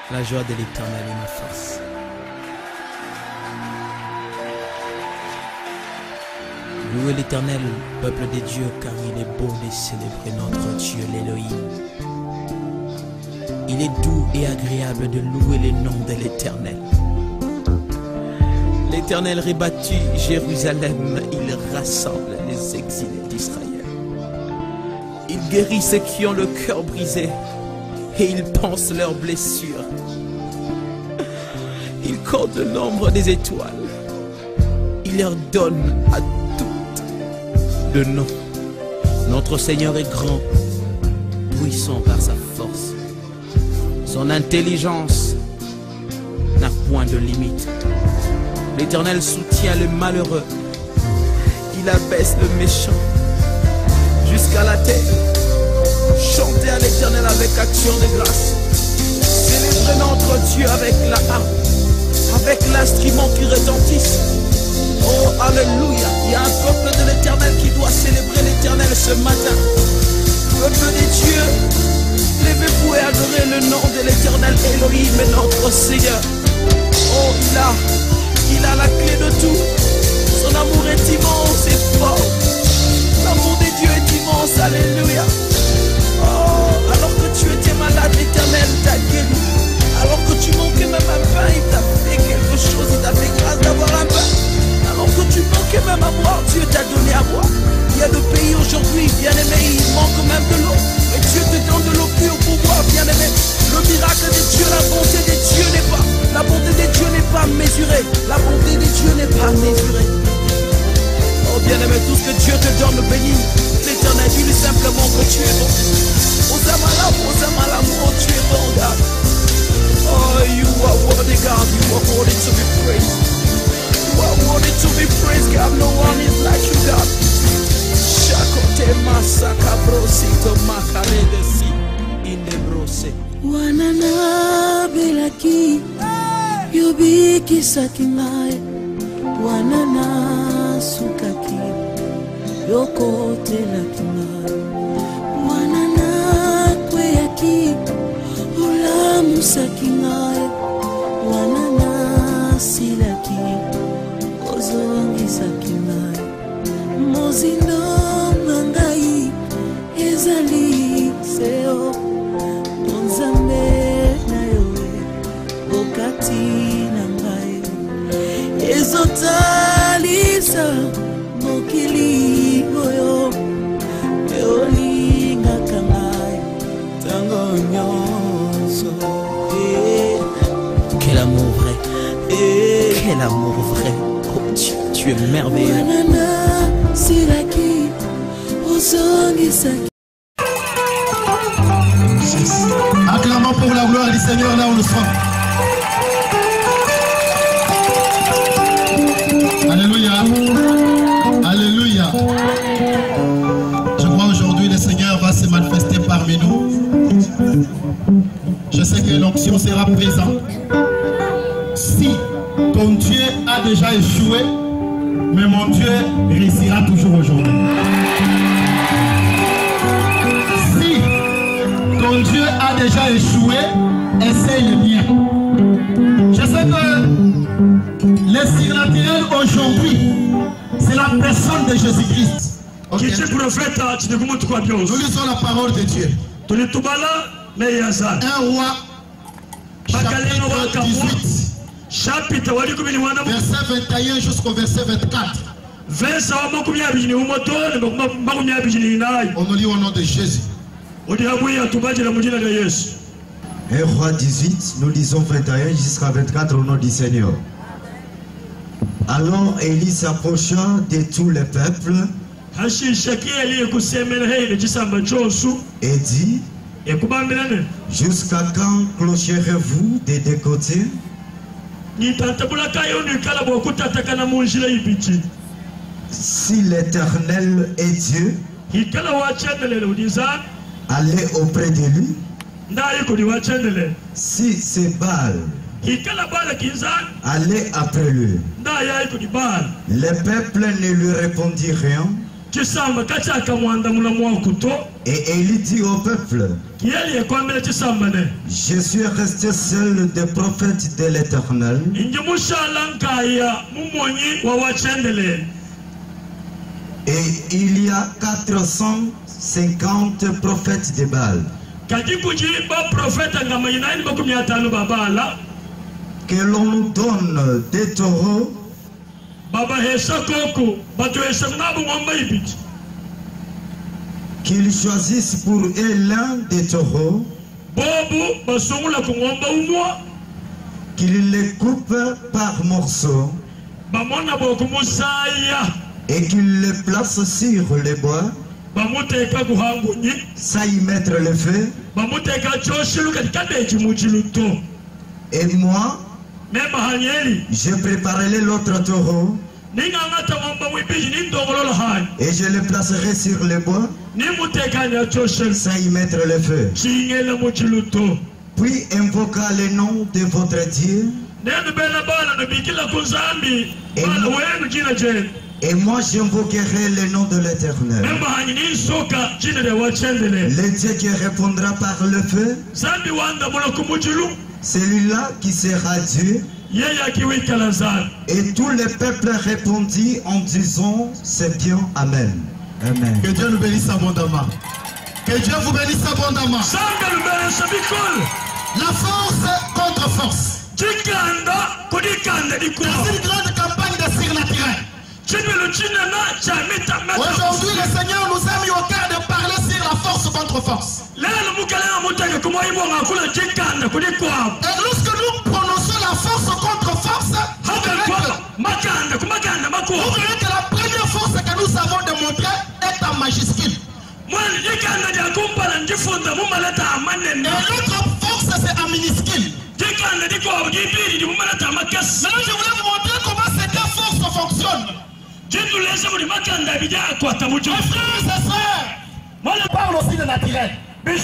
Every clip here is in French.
La joie de l'Éternel est ma force. Louez l'Éternel, peuple des dieux, car il est bon de célébrer notre Dieu, l'Élohim. Il est doux et agréable de louer le nom de l'Éternel. L'Éternel rebâtit Jérusalem, il rassemble les exilés d'Israël. Il guérit ceux qui ont le cœur brisé et il pense leurs blessures. Il compte le nombre des étoiles. Il leur donne à toutes le nom. Notre Seigneur est grand, puissant par sa force. Son intelligence n'a point de limite. L'Éternel soutient le malheureux. Il abaisse le méchant jusqu'à la terre. Chantez à l'Éternel avec action de grâce. Célébrez notre Dieu avec la harpe, avec l'instrument qui retentisse. Oh, alléluia. Il y a un peuple de l'Éternel qui doit célébrer l'Éternel ce matin. Peuple des dieux, levez-vous et adorez le nom de l'Éternel Elohim et notre Seigneur. Oh, il a la clé de tout. Son amour est immense et fort. L'amour de Dieu est immense, alléluia. Oh, alors que tu étais malade, l'Éternel t'a guéri. Alors que tu manquais même un pain, il t'a fait quelque chose, il t'a fait grâce d'avoir un pain. Alors que tu manquais même à boire, Dieu t'a donné à boire. Il y a des pays aujourd'hui, bien aimé, il manque même de l'eau. Mais Dieu te donne de l'eau pure pour boire, bien aimé. Le miracle de Dieu, la bonté de Dieu n'est pas. La bonté de Dieu n'est pas mesurée. La bonté de Dieu n'est pas mesurée. Oh bien aimé, tout ce que Dieu te donne, bénis l'Éternel, dis-lui simplement que tu es bon. Osamala, oh tu es bon, God. Oh, you are worthy, God. You are worthy to be praised. You are worthy to be praised, God. No one is like you, God. Shakote masaka brosito makarede si indebrose. Wanana belaki yobiki sakinai. Wanana sukaki yokote lakinai. Wanana kweyaki ulamu sakinai. Wanana silaki ozongi sakinai. Mozindo nangai ezali seo Nzambe na yowe okati nangai ezotalisa mokili oyo eolingaka ngai tango nyonso. Quel amour vrai. Quel amour vrai. Oh Dieu, tu es merveilleux. Wanana silaki ozongisaki. Acclamons pour la gloire du Seigneur là où nous sommes. Alléluia. Alléluia. Je crois aujourd'hui le Seigneur va se manifester parmi nous. Je sais que l'onction sera présente. Si ton Dieu a déjà échoué, mais mon Dieu réussira toujours aujourd'hui. Ton Dieu a déjà échoué, essaye bien. Je sais que le surnaturel aujourd'hui, c'est la personne de Jésus-Christ. Okay. Nous lisons la parole de Dieu. 1 roi, chapitre 18, verset 21 jusqu'au verset 24. On nous lit au nom de Jésus. 1 Roi 18, nous lisons 21 jusqu'à 24 au nom du Seigneur. Alors Élie s'approcha de tout le peuple et dit: jusqu'à quand clocherez-vous des deux côtés? Si l'Éternel est Dieu, allez auprès de lui. Si c'est Baal, allez après lui. Le peuple ne lui répondit rien. Et Élie dit au peuple, je suis resté seul des prophètes de l'Éternel. Et il y a 450 prophètes de Baal. Que l'on nous donne des taureaux. Qu'ils choisissent pour eux l'un des taureaux. Qu'ils les coupent par morceaux. Et qu'ils les placent sur les bois. Ça y mettre le feu. Et moi, je préparerai l'autre taureau. Et je le placerai sur le bois. Ça y mettre le feu. Puis invoqua le nom de votre Dieu. Et moi j'invoquerai le nom de l'Éternel. Le Dieu qui répondra par le feu. Celui-là qui sera Dieu. Et tout le peuple répondit en disant c'est bien, amen. Amen. Que Dieu nous bénisse abondamment. Que Dieu vous bénisse abondamment. La force contre force. C'est une grande campagne de surnaturel. Aujourd'hui, le Seigneur nous a mis au cœur de parler sur la force contre force. Et lorsque nous prononçons la force contre force, vous verrez que la première force que nous avons démontrée est en majuscule. Et l'autre force c'est en minuscule. Maintenant je voulais vous montrer comment ces deux forces fonctionnent. Mes frères et sœurs, moi je parle aussi de naturel. Dieu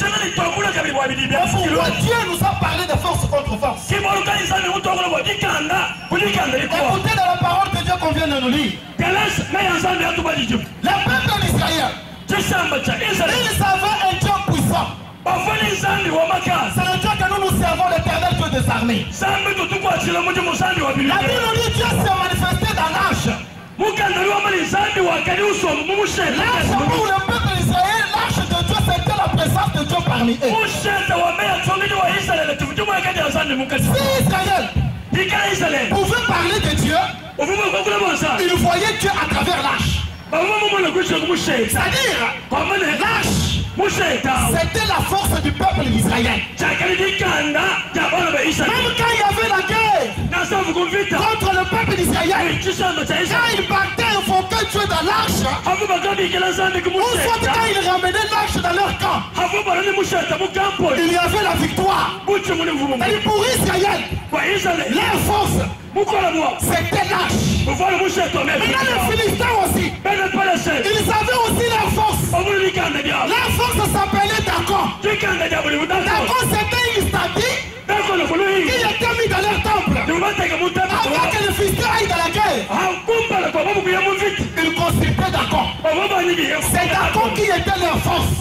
nous a parlé de force contre force. Écoutez dans la parole que Dieu convient de nous lire. Le peuple d'Israël, ils avaient un Dieu puissant. C'est le Dieu que nous nous servons, l'Éternel Dieu des armées. La Bible dit Dieu s'est manifesté dans l'arche. L'arche pour le peuple d'Israël, l'arche de Dieu, c'était la présence de Dieu parmi eux. Si Israël pouvait parler de Dieu, il voyait Dieu à travers l'arche. C'est-à-dire, l'arche, c'était la force du peuple d'Israël. Même quand il y avait la guerre contre le peuple d'Israël, quand il partait invoquer Dieu dans l'arche, ou soit quand il ramenait l'arche dans leur camp, il y avait la victoire. Et pour Israël, leur force, c'était l'arche. Maintenant les Philistins aussi, ils avaient aussi leur force. Leur force s'appelait Dagon. Dagon c'était une statue qui était mise dans leur temple. Avant que les Philistins aillent dans la guerre, ils consultaient Dagon. C'est Dagon qui était leur force.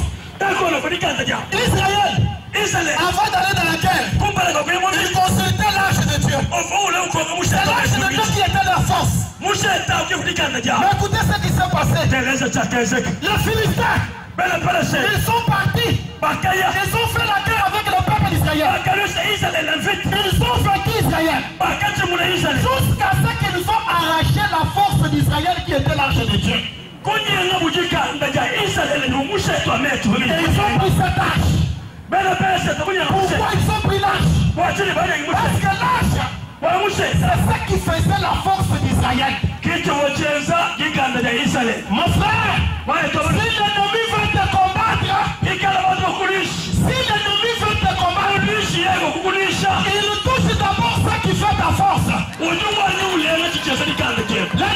Israël, avant d'aller dans la guerre, ils consultaient l'arche de Dieu. C'est l'arche de Dieu qui était leur force. Mais écoutez ce qui s'est passé. Les Philistins, ils sont partis. Ils ont fait la guerre avec le peuple d'Israël. Ils ont vaincu Israël. Jusqu'à ce qu'ils ont arraché la force d'Israël qui était l'arche de Dieu. Et ils ont pris cette arche. Pourquoi ils ont pris l'arche? Parce que l'arche, c'est ce qui faisait la force d'Israël. Mon frère, si l'ennemi veut te combattre, il touche d'abord ce qui fait ta force. Le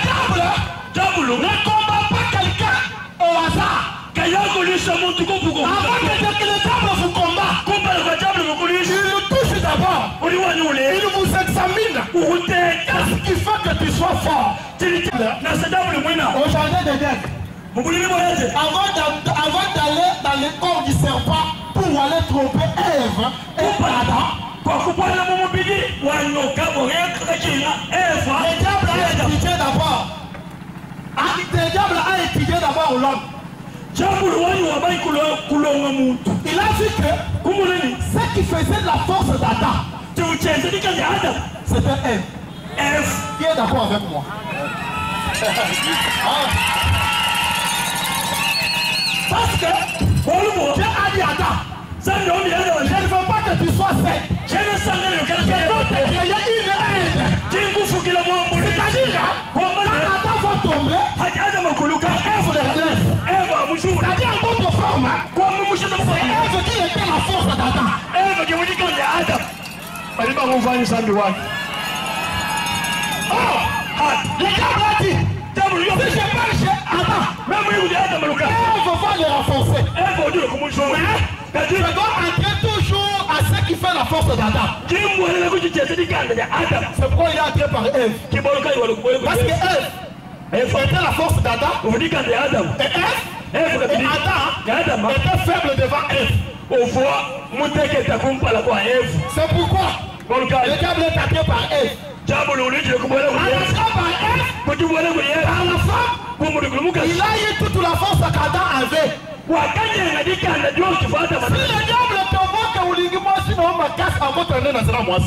diable ne combat pas quelqu'un au hasard. Avant de dire que le diable vous combat, il le touche d'abord. Il vous examine. Qu'est-ce qui fait que tu sois fort? Au jardin d'Éden, Avant d'aller dans le corps du serpent pour aller tromper Ève et Adam, le diable a étudié d'abord. Le diable a étudié d'abord l'homme. Il a vu que ce qui faisait la force d'Adam, c'était Ève. Ève, qui est d'accord avec moi? Parce que Dieu a dit à Adam, je ne veux pas que tu sois sec. Je veux te créer une aide. C'est-à-dire, quand Adam va tomber, Ève le relève. C'est-à-dire, en d'autres formes, c'est Ève qui était la force d'Adam. Oh, le diable a dit, si je parle chez Adam, Ève va le renforcer. Je dois entrer toujours à ce qui fait la force d'Adam. C'est pourquoi il est entré par Ève. Parce que Ève était la force d'Adam. Et Ève et Adam étaient faibles devant Ève. C'est pourquoi le diable est attaqué par Ève. En entrant par Ève, par la femme, il a eu toute la force qu'Adam avait. Si le diable te voit que vous dites moi si on me casse à votre nez, ça sera moi.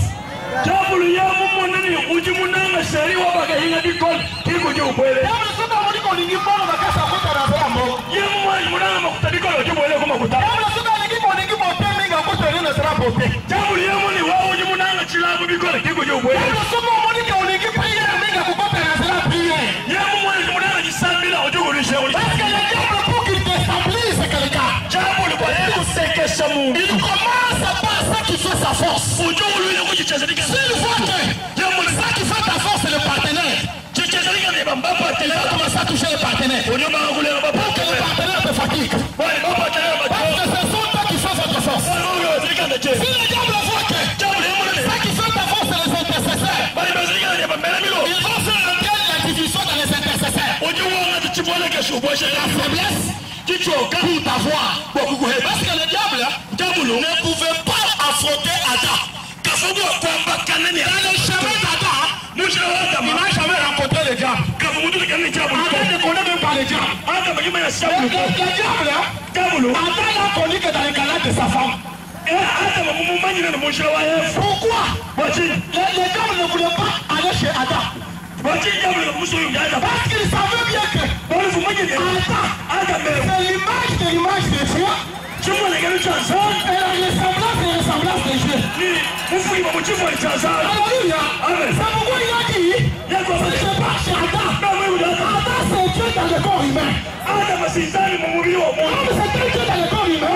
Il commence par ça qui fait sa force. S'il voit que ça qui fait ta force, c'est le partenaire. Il va commencer à toucher le partenaire. Pour que le partenaire te fatigue. Parce que c'est son temps qui fait votre force. Si le diable voit que ça qui fait ta force, c'est les intercesseurs, il va faire entrer la division dans les intercesseurs. La faiblesse pour t'avoir. Parce que le diable ne pouvait pas affronter Adam. Dans le chemin d'Adam, il n'a jamais rencontré le diable. Adam ne connaît même pas le diable. Adam n'a connu que dans les canaux de sa femme. Pourquoi? Le diable ne voulait pas aller chez Adam. Parce qu'il savait bien que Adam, c'est l'image de Dieu. Et la ressemblance de Dieu. Alléluia. C'est pourquoi il a dit, je pars chez Adam. Adam c'est Dieu dans le corps humain. C'est Dieu dans le corps humain.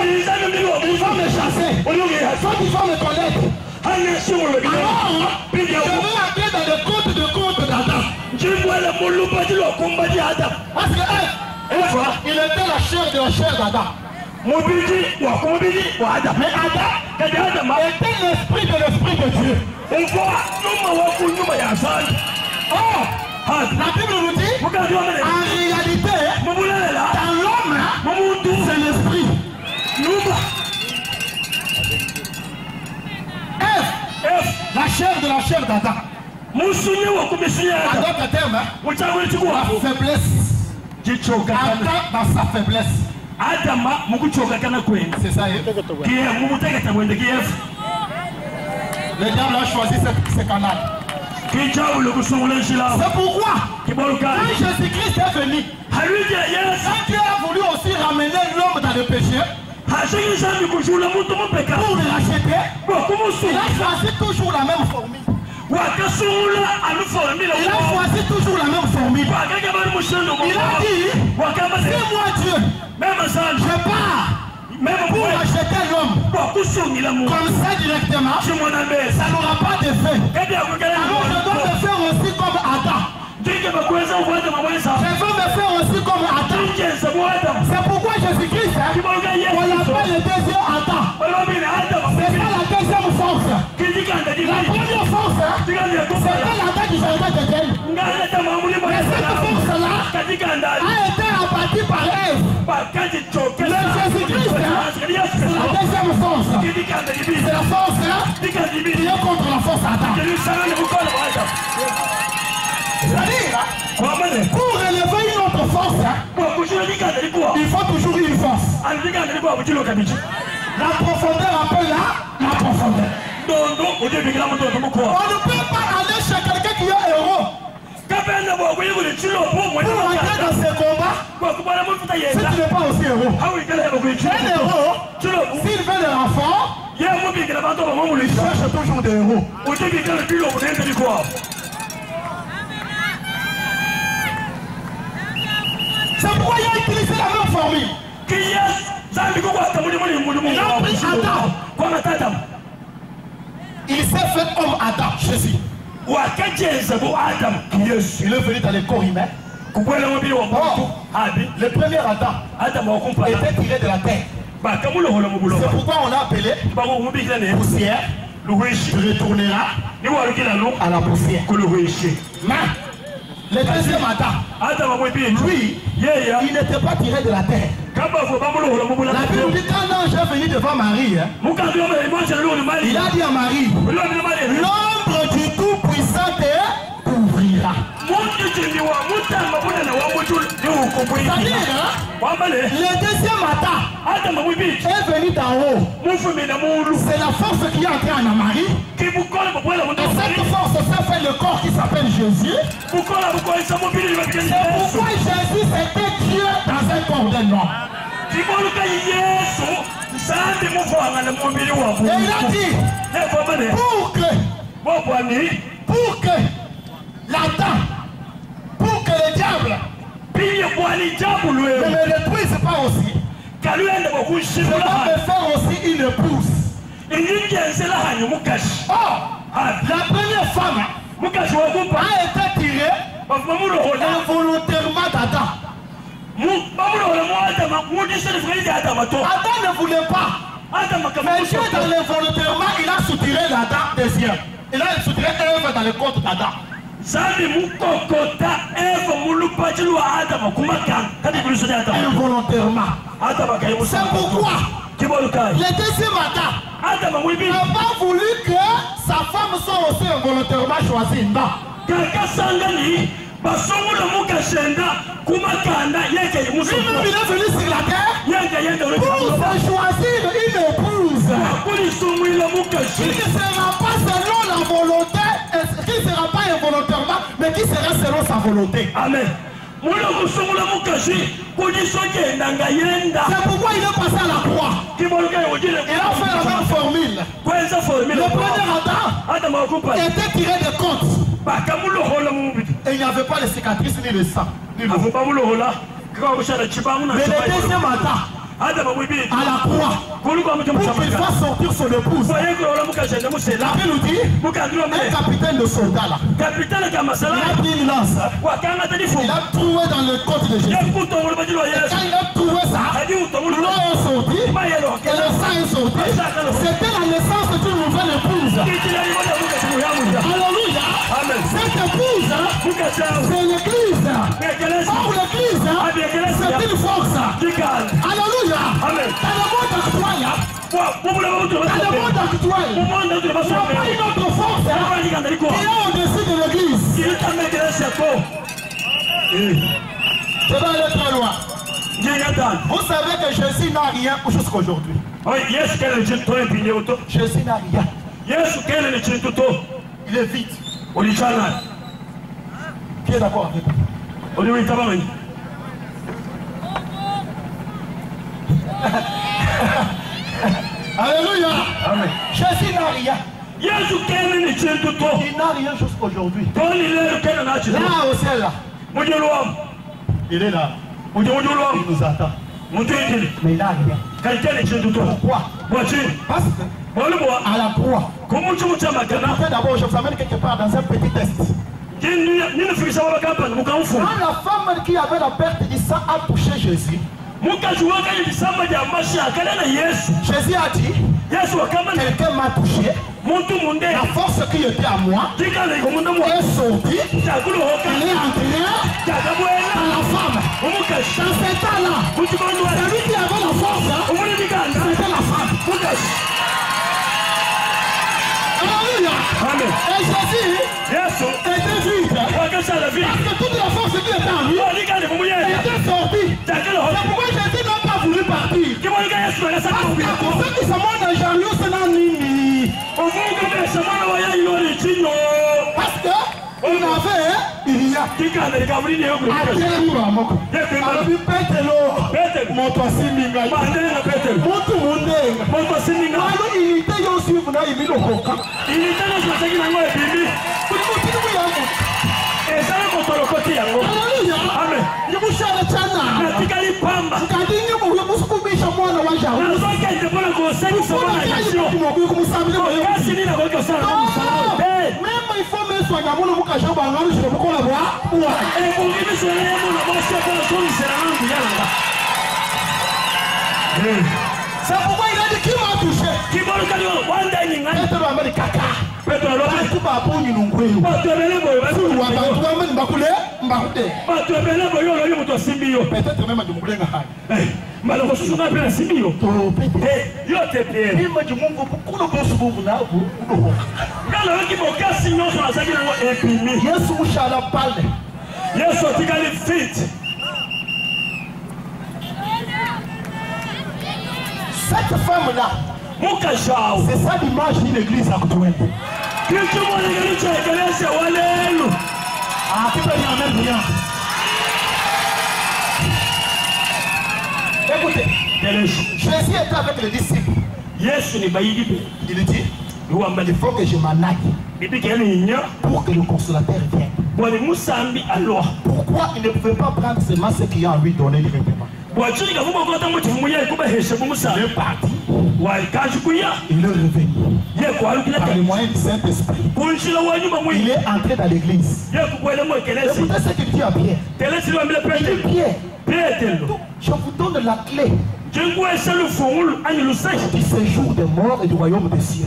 Il va me chasser. Soit il va me connaître. Alors, je vais entrer dans le compte d'Adam. Parce que il était la chair de la chair d'Adam. Mais Adam était l'esprit de Dieu. Oh, la Bible nous dit, en réalité, dans l'homme, c'est l'esprit. Ève, la chair de la chair d'Adam. En d'autres termes, la faiblesse. Adam dans sa faiblesse. C'est ça. Le diable a choisi ce canal. C'est pourquoi quand Jésus-Christ est venu, Dieu a voulu aussi ramener l'homme dans le péché. Pour le racheter, il a choisi toujours la même formule. Il a choisi toujours la même formule. Il a dit, c'est moi Dieu, je pars pour racheter l'homme. Comme ça directement, ça n'aura pas d'effet. Alors je dois me faire aussi comme Adam. Je veux me faire aussi comme Adam. C'est pourquoi Jésus-Christ, on l'appelle le deuxième Adam. C'est pas la deuxième force. La première force, c'était l'Adam du jardin d'Éden. Mais cette force-là a été abattue par Jésus-Christ, la deuxième force, c'est la force qui est contre la force Adam. C'est-à-dire, pour élever une autre force, il faut toujours une force. La profondeur appelle la profondeur. On ne peut pas aller chez quelqu'un qui est héros pour entrer dans ces combats si tu n'es pas aussi héros. Un héros, s'il veut des renforts, il cherche toujours des héros. C'est pourquoi il a utilisé la même formule. Il a pris Adam. Il s'est fait homme Adam, Jésus. Il est venu dans les corps humains. Le premier Adam était tiré de la terre. C'est pourquoi on l'a appelé poussière. Tu retourneras à la poussière. Mais le deuxième Adam, lui, il n'était pas tiré de la terre. La Bible dit qu'un ange est venu devant Marie. Il a dit à Marie, l'ombre du Tout-Puissant te couvrira. C'est-à-dire, le deuxième Adam est venu d'en haut. C'est la force qui est entrée en Marie. Et cette force s'est fait le corps qui s'appelle Jésus. C'est pourquoi Jésus c'était Dieu dans un corps d'un homme. Et il a dit, pour que Satan, pour que le diable ne me détruise pas aussi, je dois me faire aussi une épouse. Oh, la première femme a été tirée involontairement d'Adam. Adam ne voulait pas. Mais Dieu dans l'involontairement, il a soutiré l'Adam deuxième. Il a soutiré Ève dans le compte d'Adam. Involontairement. C'est pourquoi le deuxième Adam n'a pas voulu que sa femme soit aussi involontairement choisie. Non. Lui-même il est venu sur la terre pour se choisir une épouse qui ne sera pas selon la volonté, qui ne sera pas involontairement, mais qui sera selon sa volonté. Amen. C'est pourquoi il est passé à la croix. Il a fait la même formule. Le premier Adam était tiré de côte. Et il n'y avait pas de cicatrices ni de sang. Mais le deuxième Adam, à la croix, pour qu'il fasse sortir son épouse. La Bible nous dit, un capitaine de soldats là, il a pris une lance, il a trouvé dans le côte de Jésus. Et quand il a trouvé ça, l'eau est sortie et le sang est sorti. C'était la naissance d'une nouvelle épouse. Alléluia. Cette épouse, c'est l'église. Or l'église, c'est une force. Alléluia. Amen. Dans le monde actuel, il n'y a pas une autre force qui est au-dessus de l'église. Je vais aller très loin. Vous savez que Jésus n'a rien jusqu'à aujourd'hui. Jésus n'a rien. Il est vide. Qui est d'accord avec vous? Alléluia. Amen. Jésus n'a rien. Il n'a rien jusqu'aujourd'hui. Là au ciel là. Il est là. Il nous attend. Mais il n'a rien. Pourquoi? Parce que à la croix. D'abord je vous amène quelque part dans un petit test. Quand la femme qui avait la perte du sang a touché Jésus, Jésus a dit, quelqu'un m'a touché. La force qui était à moi est sortie. Il est entré dans la femme. Dans cet temps-là, celui qui avait la force, c'était la femme. Alléluia. Et Jésus était vide. Parce que toute la force qui était en lui était sortie. C'est pourquoi Jésus n'a pas voulu partir. Parce qu'à cause de ce monde de Jarius, c'est un nini. Parce que il avait, il y a même il faut me soigner mon nom je vais la voir. C'est pourquoi il a dit qui m'a touché. Cette femme-là, c'est ça l'image de l'église actuelle. Ah, tu peux dire même rien. Écoutez, Jésus était avec les disciples. Il dit, il faut que je m'en aille pour que le consolateur vienne. Pourquoi il ne pouvait pas prendre seulement ce qu'il y a en lui donner directement? Il est parti. Il est revenu. Par le moyen du Saint-Esprit. Il est entré dans l'église. Écoutez ce qu'il dit à Pierre. Il dit, Pierre, je vous donne la clé du séjour des morts et du royaume des cieux.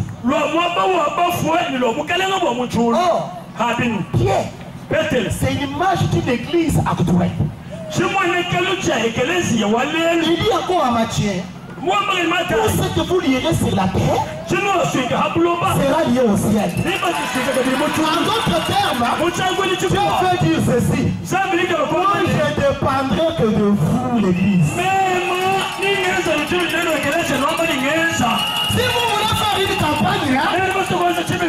Pierre, c'est une image d'une église actuelle. Il dit encore à Matthieu, tout ce que vous lirez sur la terre sera lié au ciel. En d'autres termes, Dieu veut dire ceci: moi je ne dépendrai que de vous, l'église. Si vous voulez faire une campagne,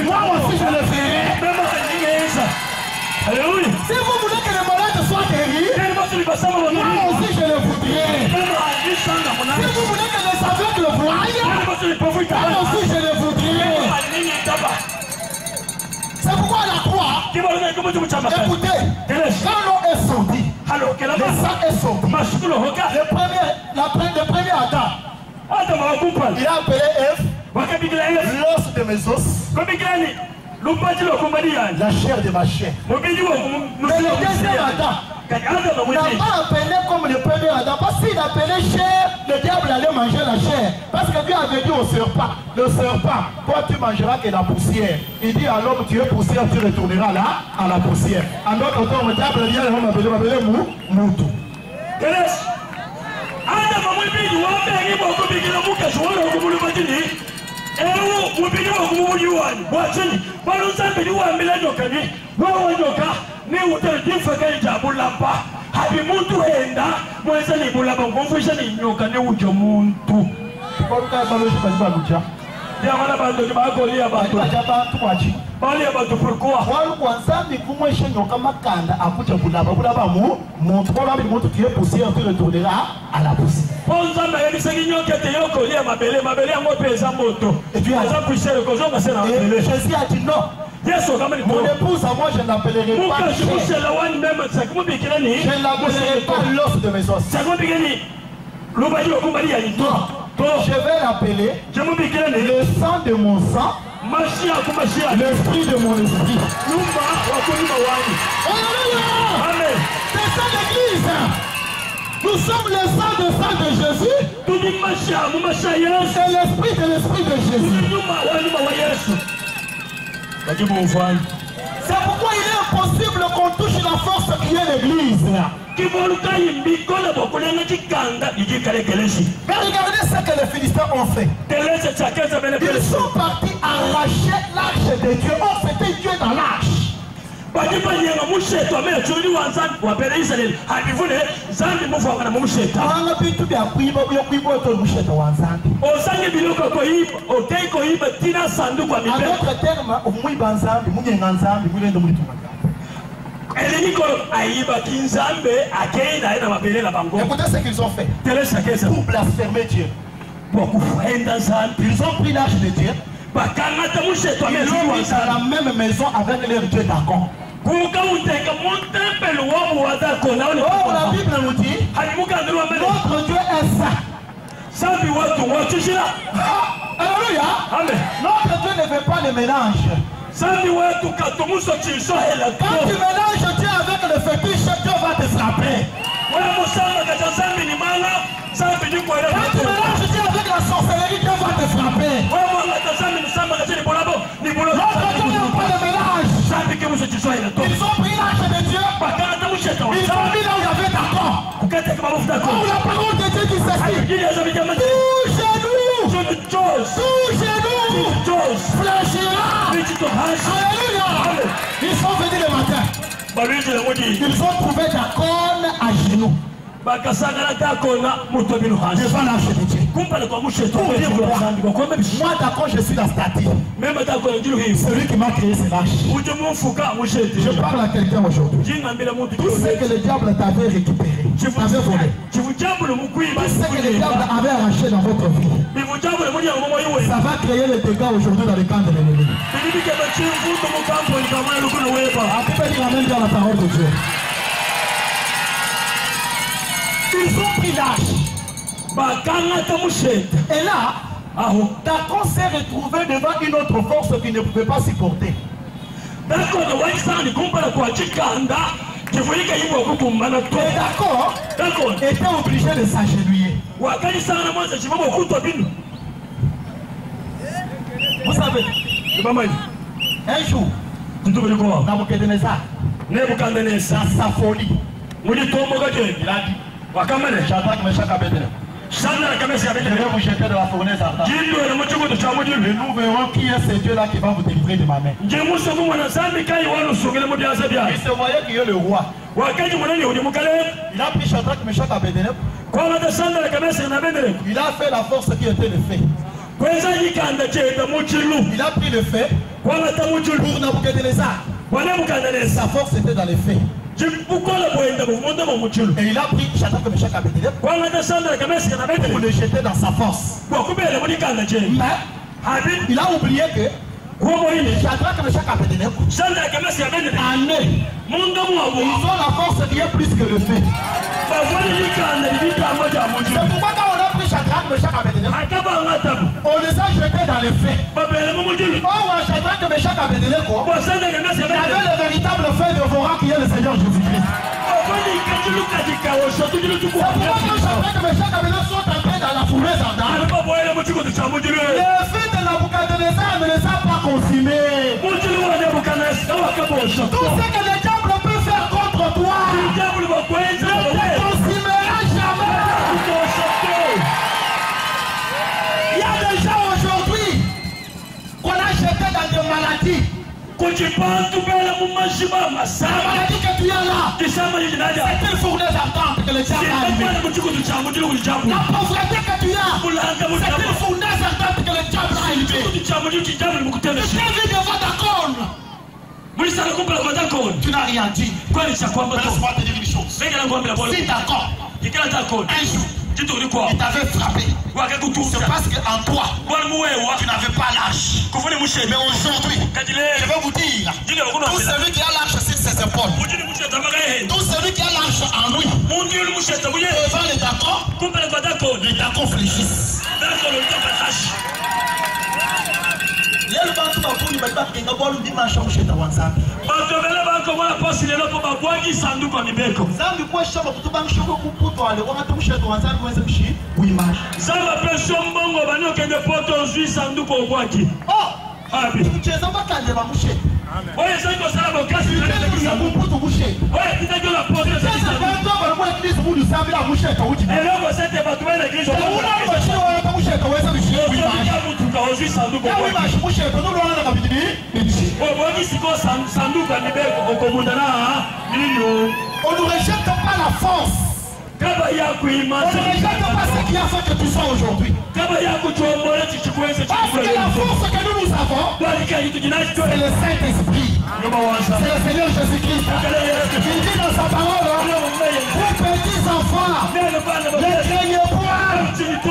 moi aussi je le ferai. Si vous voulez que les malades soient guéris, moi aussi je le voudrais. Si vous voulez que les aveugles voient, moi aussi je le voudrais. C'est pourquoi la croix, écoutez, quand l'eau est sortie, le sang est sorti. Le premier Adam, il a appelé Ève, l'os de mes os, la chair de ma chair. Mais le deuxième Adam n'a pas appelé comme le premier Adam, parce qu'il appelait chair, le diable allait manger la chair. Parce que Dieu avait dit au serpent, le serpent, toi tu mangeras que la poussière. Il dit à l'homme, tu es poussière, tu retourneras là à la poussière. En d'autres termes, le diable dit à l'homme, m'appelait Moutou. Jésus a dit non. Mon épouse à moi je ne l'appellerai pas chair. Je ne l'appellerai pas l'os de mes os. Je vais l'appeler le sang de mon sang, l'esprit de mon esprit. Alléluia. C'est ça l'église. Nous sommes le sang de Jésus. Et l'esprit de Jésus. C'est pourquoi il est impossible qu'on touche la force qui est l'église. Mais regardez ce que les Philistins ont fait. Ils sont partis arracher l'arche de Dieu. Oh, c'était Dieu dans l'arche. Écoutez ce qu'ils ont fait pour blasphémer Dieu. Ils ont pris l'arche de Dieu. Ils l'ont mis dans la même maison avec leur Dieu Dagon. Oh, la Bible nous dit notre Dieu est saint. Alléluia. Notre Dieu ne veut pas le mélange. Quand tu mélanges Dieu avec le fétiche, Dieu va te frapper. Quand tu mélanges Dieu avec la sorcellerie, Dieu va te frapper. Notre Dieu n'a pas de mélange. Ils ont pris l'arche de Dieu. Ils ont mis là où il y avait d'accord. Oh, la parole de Dieu dit ceci. Touchez-nous. Fléchira. Alléluia. Ils sont venus le matin. Ils ont trouvé Dagon à genoux. Devant l'arche de Dieu. Moi d'accord, je suis la statue. Celui qui m'a créé c'est l'arche. Je parle à quelqu'un aujourd'hui. Tout ce que le diable t'avait récupéré, t'avait volé, tout ce que le diable avait arraché dans votre vie, ça va créer les dégâts aujourd'hui dans le camp de l'ennemi. Après, il ramène dans la parole de Dieu. Ils ont pris l'arche. Et là, Dagon s'est retrouvé devant une autre force qu'il ne pouvait pas supporter. Et Dagon était obligé de s'agenouiller. Vous savez, un jour, Nabucodonosor, dans sa folie, il a dit, Shadrach, Meshach, Abednego, je vais vous jeter de la fournaise ardente. Et nous verrons qui est ce Dieu-là qui va vous délivrer de ma main. Il se voyait qu'il est le roi. Il a pris Shadrach, Meshach, Abednego. Il a fait la force qui était le fait. Il a pris le fait pour Nabucodonosor. Sa force était dans les faits. Et il a pris Shadrach, Meshach, Abednego pour le jeter dans sa force. Mais il a oublié que Shadrach, Meshach, Abednego en eux, ils ont la force qui est plus que le fait. C'est pourquoi quand on a pris Shadrach, Meshach, Abednego, on les a jetés dans les faits. Or, Shadrach, Meshach, Abednego, il avait le véritable fait de Vora qui est le Seigneur Jésus-Christ. C'est pourquoi quand Shadrach, Meshach, Abednego sont entrés dans la fournaise ardente, le fait de Nabucodonosor ne les a pas consumés. Tout ce que le diable peut faire contre toi, ne te consumera jamais. Il y a des gens aujourd'hui qu'on a jetés dans des maladies. La maladie que tu as là, c'est une fournaise ardente que le diable a allumée. La pauvreté que tu as, c'est une fournaise ardente que le diable a allumée. Tu t'es vu devant Dagon. Tu n'as rien dit. Laisse-moi te dire une chose. Si Dagon, un jour, il t'avait frappé, c'est parce qu'en toi, tu n'avais pas l'âge. Mais aujourd'hui, je vais vous dire, tout celui qui a l'âge sur ses épaules, tout celui qui a l'âge en lui, devant les Dagon fléchissent. dit bah tu vas voir le dimanche au chez ta WhatsApp. Batobele banko mwana pasi lelo ko babwangi sanduku ya mibeko. Zambi kwa shamba kutu bank shoko kuputo ale wana tu chez ta WhatsApp kwa sababu kuimage. Zamba pression mbongo banyo kende poto zwi sanduku obwaki. Oh, abi. Mcheza bakande ba mushe. Amen. Oye sango sala bokasi tu sanduku kuputo mushe. Oye kitaki la poto za sanduku. Bantu ba kwa église mudu sambi la mushe ka uji. Eloko sete batubele église. Una mushe wa ta mushe ka weza mushe kuimage. Mutuka ozwi sanduku obwaki. Kuimage mushe to ndo wana ka bidini. Obwaki siko sanduku ya mibeko okobundana nini. On ne rejette pas la force. On ne rejette pas ce qui a fait que tu sois aujourd'hui. Parce que la force que nous avons, c'est le Saint-Esprit. C'est le Seigneur Jésus-Christ. Il dit dans sa parole, vos petits enfants, ne craignez point,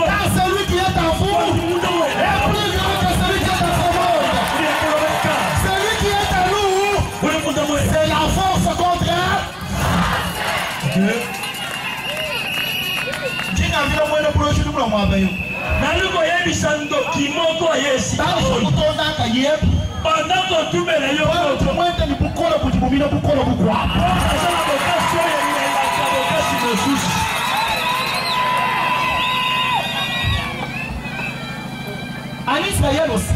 car celui qui est en vous est plus grand que celui qui est dans ce monde. Celui qui est en nous, c'est la force contre Naluko yebi sando kimoko yesi. Pendant qu'on tout met les yeux, mwende ni bukolo kujibumina bukolo bukwa. En Israël aussi,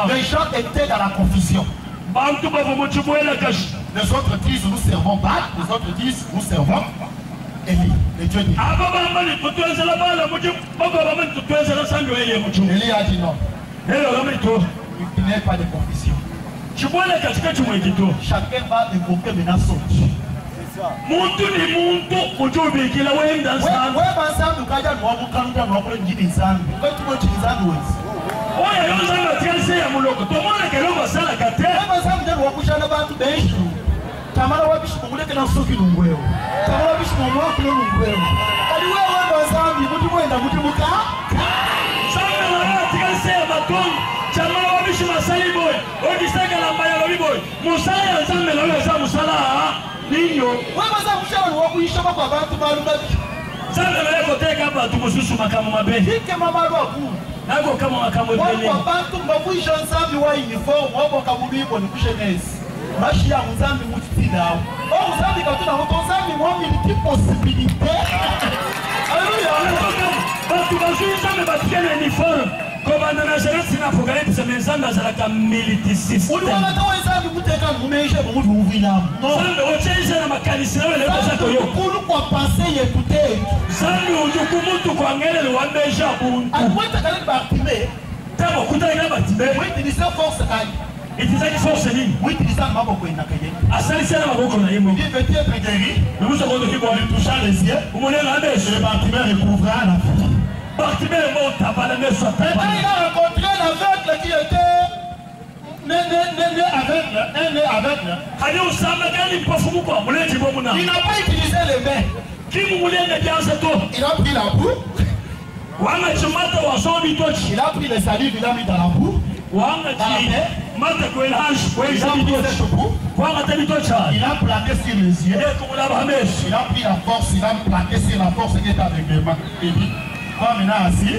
les gens étaient dans la confusion. Les autres disent nous servons Baal, les autres disent nous servons Élie, le Dieu dit. Élie a dit non. Il n'y a pas de confusion. Chacun va évoquer maintenant son Dieu. Tamara wabishi kumuleke na soki lungweo. Tamara wabishi kumuleke na lungweo. Kali wewe bazambi muti mwenda muti muka. Sanga la tikase ya baton. Tamara wabishi masali boy. Odisaka la mbaya lobi boy. Musala ya zambe la weza musala. Ninyo. Wewe bazambi shaba wakuisha kwa bantu balubabi. Zambe la koteka bantu mususu makamu mabe. Hike mama lwaku. Nako kama makamu bele. Kwa bantu mbakuisha nsambi wa uniform wako kabulibo ni kushenesi. Machi ya mzambi mutitida. Oh mzambi katuna hoto mzambi mwami ni possibilité. Alléluia. Batu bazui nzambe batikana uniforme. Kobanda na jeunesse na fogale tse menzamba za la militiciste. Uliona tawe nzambi muteka ngumeje mutu uvila. Nzambe ocheje na makanisa wale bazako yo. Kulu kwa passer écouter. Nzambe ujuku mutu kwa ngele wambeja buntu. Akweta kale Bartimée. Tabo kutana Bartimée. Oui, tu dis force kai. Et tu sais qu'il faut se dire. Oui, tu dis ça, maman, quoi, il n'a qu'à y aller. À Salissé, la maman, qu'on a aimé. Il veut être guéri. Nous sommes qui vont lui toucher les yeux. Vous m'en avez rabbé. Le Bartimée recouvrira la vie. Bartimée monte à Balamé sur terre. Et il a rencontré l'aveugle qui était né aveugle. Allez, on s'en va gagner pour vous, quoi. Vous l'avez dit, bon, il n'a pas utilisé les mains. Qui vous voulez les bien, c'est toi. Il a pris la boue. Il a pris les salives, il a mis dans la boue. Il a plaqué sur les yeux. Il a pris la force, il a plaqué sur la force qui est avec les mains. Il dit, va maintenant assis.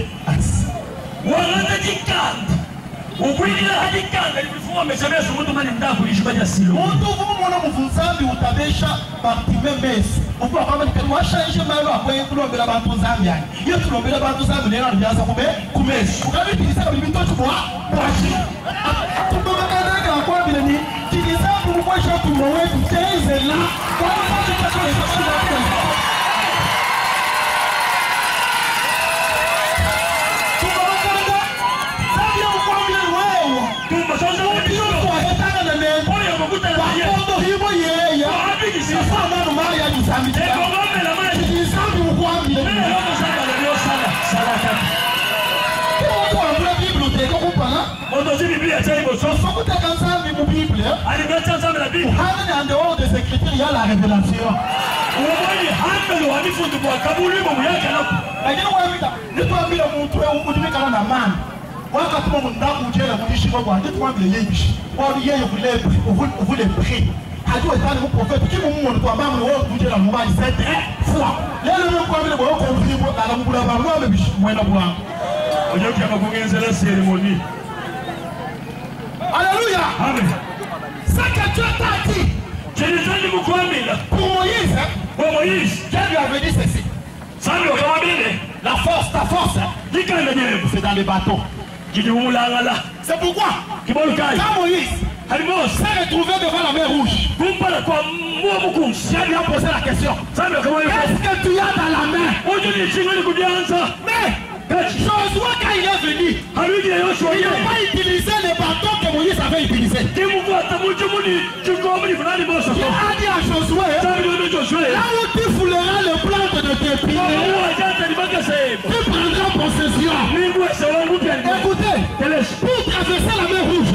En dehors des Écritures, il y a la révélation. Amen. Ce que Dieu t'a dit. Pour Moïse, Pour Moïse, Dieu lui avait dit ceci. La force, ta force, c'est dans les bateaux. C'est pourquoi, quand Moïse s'est retrouvé devant la mer rouge, Dieu lui a posé la question. Qu'est-ce que tu as dans la main? Mais Josué, quand il est venu, il n'a pas utilisé les bateaux que Moïse avait utilisés. Dieu a dit à Josué, là où tu fouleras le plan de tes pieds, tu prendras possession. Écoutez, pour traverser la mer rouge,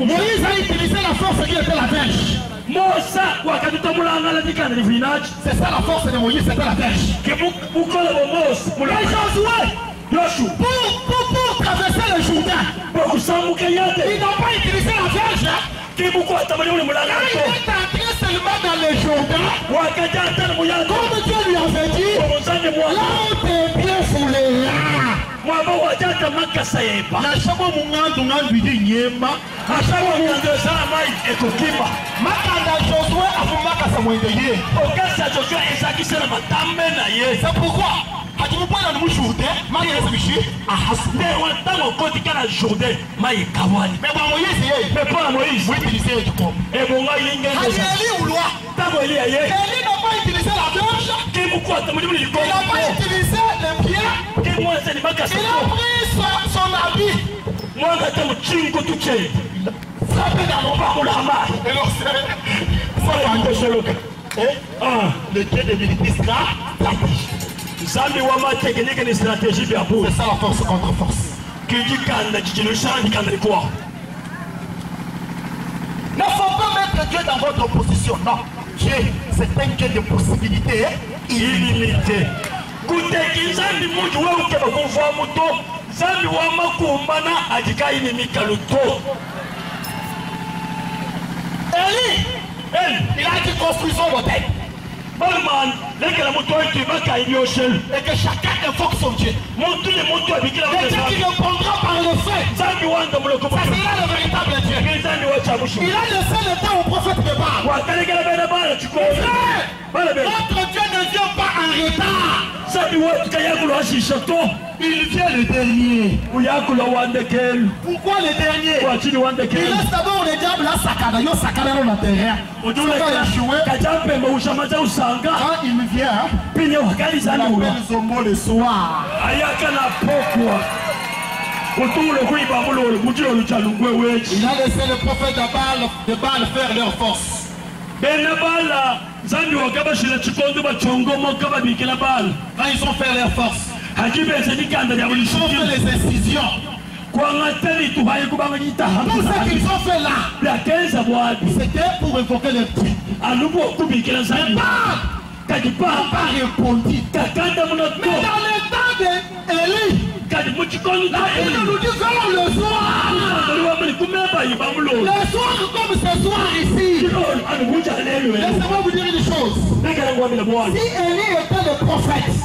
Moïse a utilisé la force qui était la verge. C'est ça la force de Moïse, c'était la verge. Et Josué, pour traverser le Jourdain, ils n'ont pas utilisé la verge. Il est entré seulement dans le Jourdain. Comme Dieu lui avait dit, là où tes pieds foulera. C'est pourquoi son habit. Le Dieu de militaire c'est ça la force contre force. Ne faut pas mettre Dieu dans votre position. Non. Dieu, c'est un Dieu de possibilités illimitées. Élie, il a dit construisons vos têtes. Et que chacun invoque son Dieu. Et Dieu qui répondra par le feu. Ça sera le véritable Dieu. Il a laissé le temps au prophète de Baal. Notre Dieu ne vient pas en retard. Il vient le dernier. Pourquoi le dernier? Il laisse d'abord le diable à Sakana. Yo Sakana dans le terrain. Quand il vient, il appelle Zombo le soir. Il a laissé le prophète de Baal faire leur force. Quand ils ont fait leur force, ils ont fait les incisions. Tout ce qu'ils ont fait là, c'était pour évoquer le prix. Mais Baal n'a pas répondu. Mais dans le temps d'Élie, la Bible nous dit vers le soir. Le soir comme ce soir ici. Laissez-moi vous dire une chose. Si Élie était le prophète,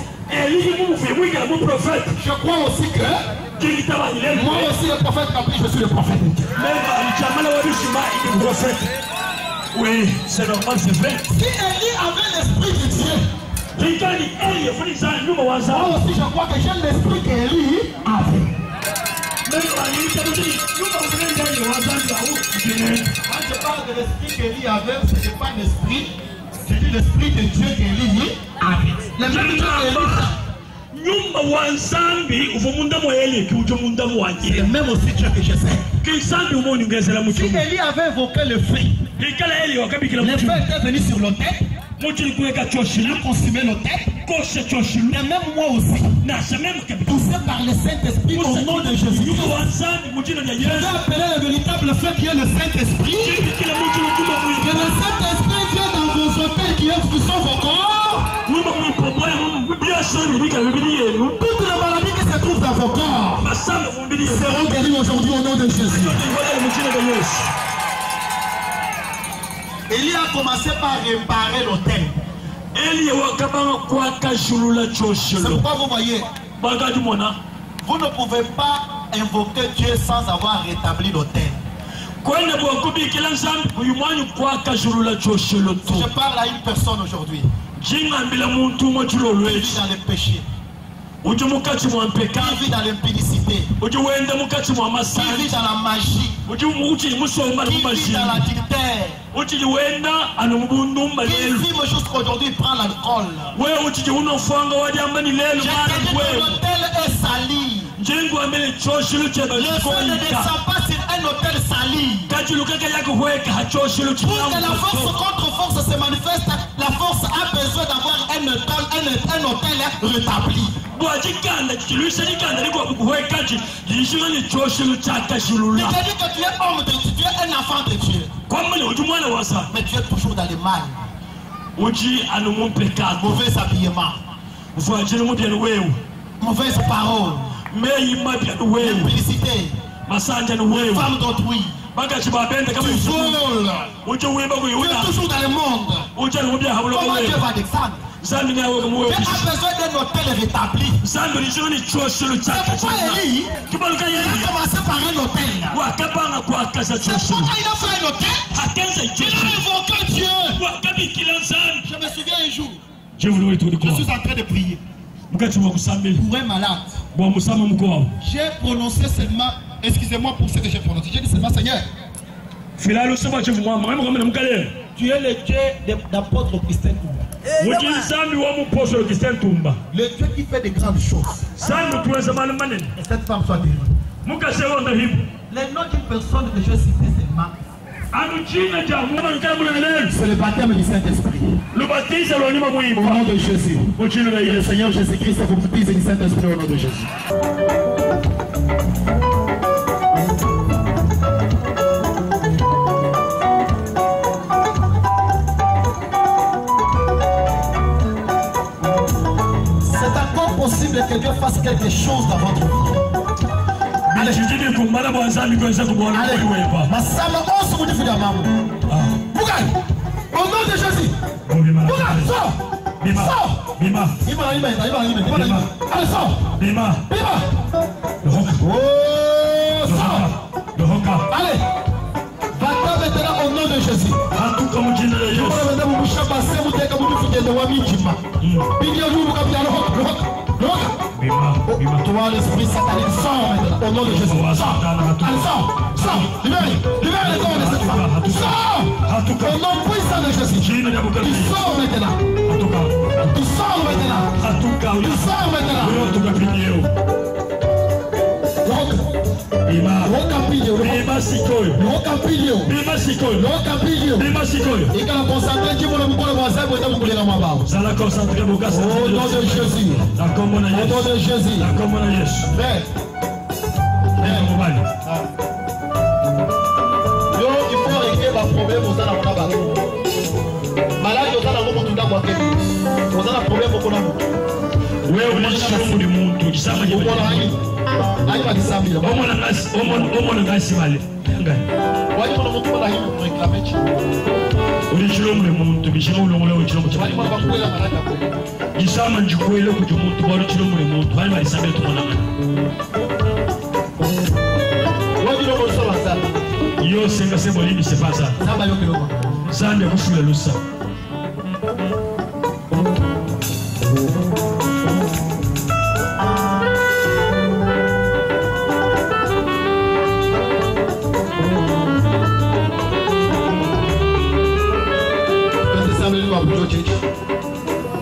je crois aussi que moi aussi le prophète quand je suis le prophète. Oui, c'est normal, c'est vrai. Si Élie avait l'esprit de Dieu, moi aussi je crois que j'ai l'esprit qu'Élie avait. Quand je parle de l'esprit qu'Élie avait, ce n'est pas l'esprit, c'est l'esprit de Dieu qu'Élie avait. Le même Dieu c'est le même aussi Dieu que je sais. Si Élie avait évoqué le feu, le feu était venu sur l'autel. Il a consumé l'autel. Et même moi aussi, poussé par le Saint-Esprit au nom de Jésus. Je vais appeler le véritable feu qui est le Saint-Esprit. Que le Saint-Esprit vienne dans vos hôtels qui sont vos corps. Toutes les maladies qui se trouvent dans vos corps seront guéries aujourd'hui au nom de Jésus. Élie a commencé par réparer l'autel. C'est pourquoi vous voyez, vous ne pouvez pas invoquer Dieu sans avoir rétabli l'autel. Je parle à une personne aujourd'hui qui vit dans le péché, qui vit dans l'impudicité, qui vit dans la magie, qui vit dans l'adultère, qui vit jusqu'aujourd'hui prend l'alcool. L'hôtel est sali. Le feu ne descend pas sur un hôtel sali. Pour que la force contre force se manifeste, la force a besoin d'avoir un hôtel rétabli. C'est-à-dire que tu es homme de Dieu, tu es un enfant de Dieu. Mais tu es toujours dans le mal. Mauvais habillement, mauvaise parole, implicité, femme d'autrui. Tu voles. Tu es toujours dans le monde. Comment Dieu va descendre? Tu as besoin d'un hôtel rétabli. C'est pourquoi Élie a commencé par un hôtel. Pourquoi il a fait un hôtel? Il a invoqué Dieu. Je me souviens un jour, je suis en train de prier pour un malade. J'ai prononcé seulement, excusez-moi pour ce que j'ai prononcé, j'ai dit seulement Seigneur, tu es le Dieu d'apôtre Augustin Toumba. Le Dieu qui fait de grandes choses. Et cette femme soit délivrée. Le nom d'une personne que je vais citer seulement, c'est le baptême du Saint-Esprit. Au nom de Jésus. Le Seigneur Jésus-Christ vous baptise du Saint-Esprit au nom de Jésus. C'est encore possible que Dieu fasse quelque chose dans votre vie. Allez, Massama, on se dit finalement. Bougaï, au nom de Jésus. Bougaï, sors. Sors. Allez, sors. Oh, sors. Allez, va-t'en maintenant au nom de Jésus. Toi, l'esprit satanique, sors maintenant au nom de Jésus. Sors. Allez, sors. Sors. Libère les corps de cette femme. Sors. Au nom puissant de Jésus. Tu sors maintenant. Tu sors maintenant. Tu sors maintenant. Yo senga se bolimi se pas ça. Zande kusula lusa.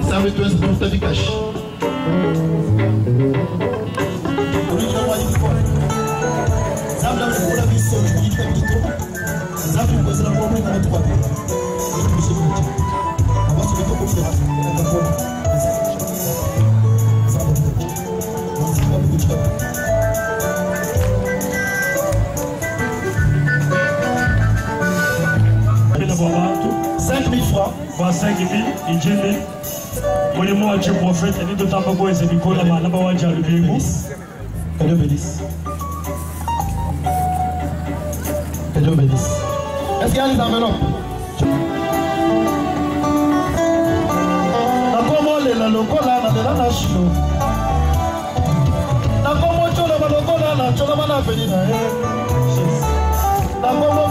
Sabe tu és ponta de caixa. Kwa 5,000 injili mwalimu wa prophète et de tamba kwa eze bikola bana ba wanja lubimu que Dieu bénisse. Que Dieu bénisse. Est-ce qu'il y a des enveloppes? Nakomo lela lokola na lela na shilo. Nakomo chola ba lokola na chola ba na venina. Nakomo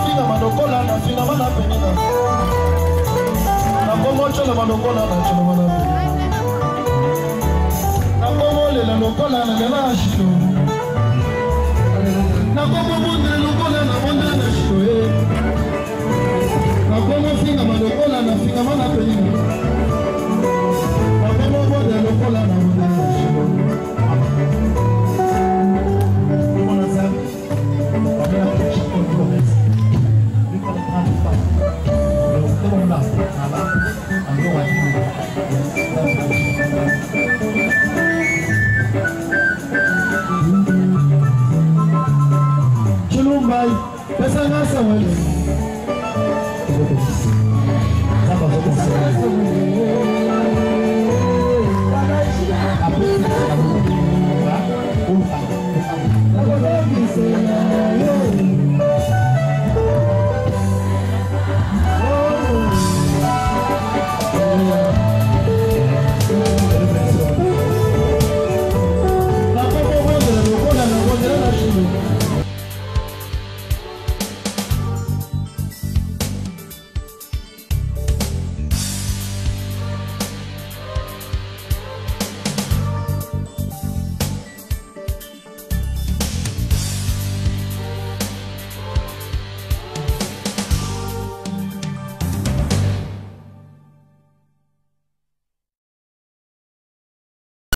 chola malokola na chola mana na komo le la lokola na le la shito na komo monde lokola na monde na shito na komo finga malokola na finga mana pe na komo monde lokola na monde na shito mona sabe la petite controverse lui pas le prendre pas le là là Chulumbai, pesa ngasa wale.